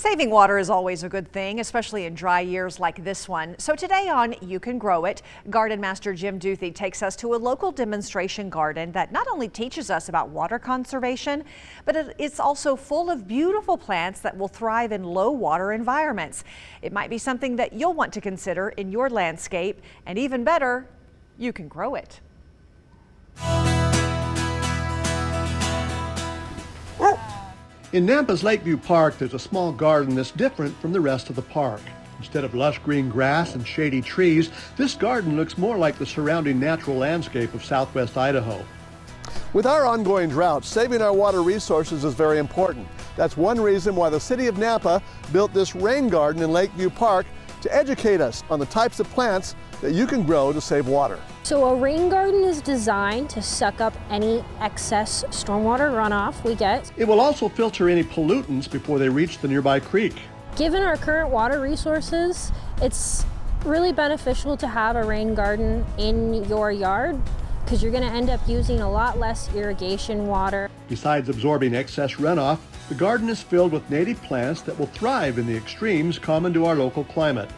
Saving water is always a good thing, especially in dry years like this one. So today on You Can Grow It, Garden Master Jim Duthie takes us to a local demonstration garden that not only teaches us about water conservation, but it's also full of beautiful plants that will thrive in low water environments. It might be something that you'll want to consider in your landscape, and even better, you can grow it. In Nampa's Lakeview Park, there's a small garden that's different from the rest of the park. Instead of lush green grass and shady trees, this garden looks more like the surrounding natural landscape of southwest Idaho. With our ongoing drought, saving our water resources is very important. That's one reason why the city of Nampa built this rain garden in Lakeview Park to educate us on the types of plants that you can grow to save water. So a rain garden is designed to suck up any excess stormwater runoff we get. It will also filter any pollutants before they reach the nearby creek. Given our current water resources, it's really beneficial to have a rain garden in your yard because you're going to end up using a lot less irrigation water. Besides absorbing excess runoff, the garden is filled with native plants that will thrive in the extremes common to our local climate.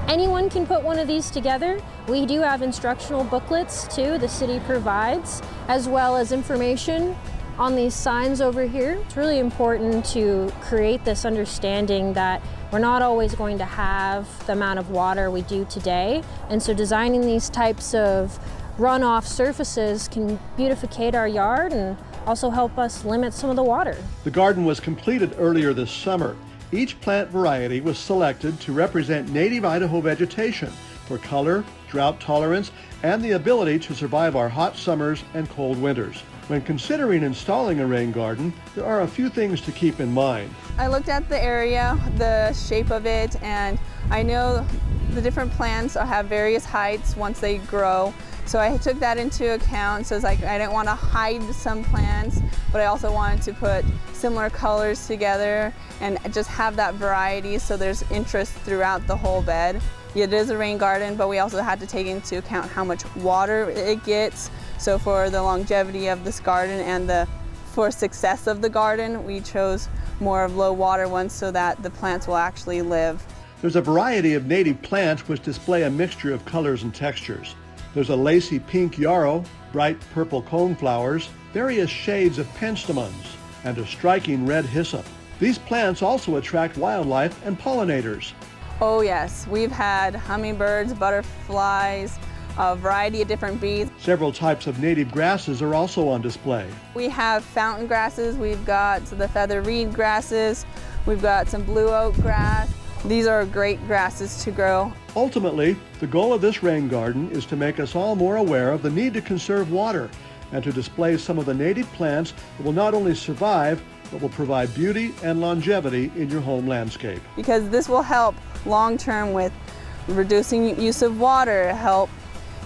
Anyone can put one of these together. We do have instructional booklets too, the city provides, as well as information on these signs over here. It's really important to create this understanding that we're not always going to have the amount of water we do today. And so designing these types of runoff surfaces can beautificate our yard and also help us limit some of the water. The garden was completed earlier this summer. Each plant variety was selected to represent native Idaho vegetation for color, drought tolerance, and the ability to survive our hot summers and cold winters. When considering installing a rain garden, there are a few things to keep in mind. I looked at the area, the shape of it, and I know the different plants have various heights once they grow. So I took that into account. So it's like I didn't want to hide some plants, but I also wanted to put similar colors together and just have that variety so there's interest throughout the whole bed. It is a rain garden, but we also had to take into account how much water it gets. So for the longevity of this garden and for success of the garden, we chose more of low water ones so that the plants will actually live. There's a variety of native plants which display a mixture of colors and textures. There's a lacy pink yarrow, bright purple coneflowers, various shades of penstemons, and a striking red hyssop. These plants also attract wildlife and pollinators. Oh yes, we've had hummingbirds, butterflies, a variety of different bees. Several types of native grasses are also on display. We have fountain grasses, we've got the feather reed grasses, we've got some blue oak grass. These are great grasses to grow. Ultimately, the goal of this rain garden is to make us all more aware of the need to conserve water and to display some of the native plants that will not only survive, but will provide beauty and longevity in your home landscape. Because this will help long-term with reducing use of water, help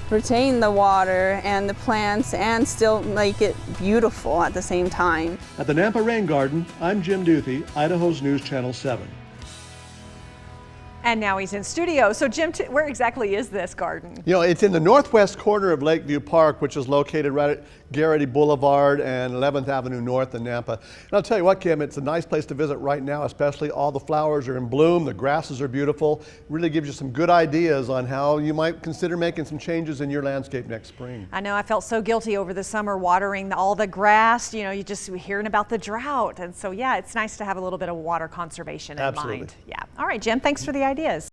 retain the water and the plants, and still make it beautiful at the same time. At the Nampa Rain Garden, I'm Jim Duthie, Idaho's News Channel 7. And now he's in studio. So Jim, where exactly is this garden? You know, it's in the northwest corner of Lakeview Park, which is located right at Garrity Boulevard and 11th Avenue North in Nampa. And I'll tell you what, Kim, it's a nice place to visit right now, especially all the flowers are in bloom, the grasses are beautiful. It really gives you some good ideas on how you might consider making some changes in your landscape next spring. I know I felt so guilty over the summer watering all the grass. You know, you just hearing about the drought. And so, yeah, it's nice to have a little bit of water conservation in mind. Yeah. All right, Jim, thanks for the ideas.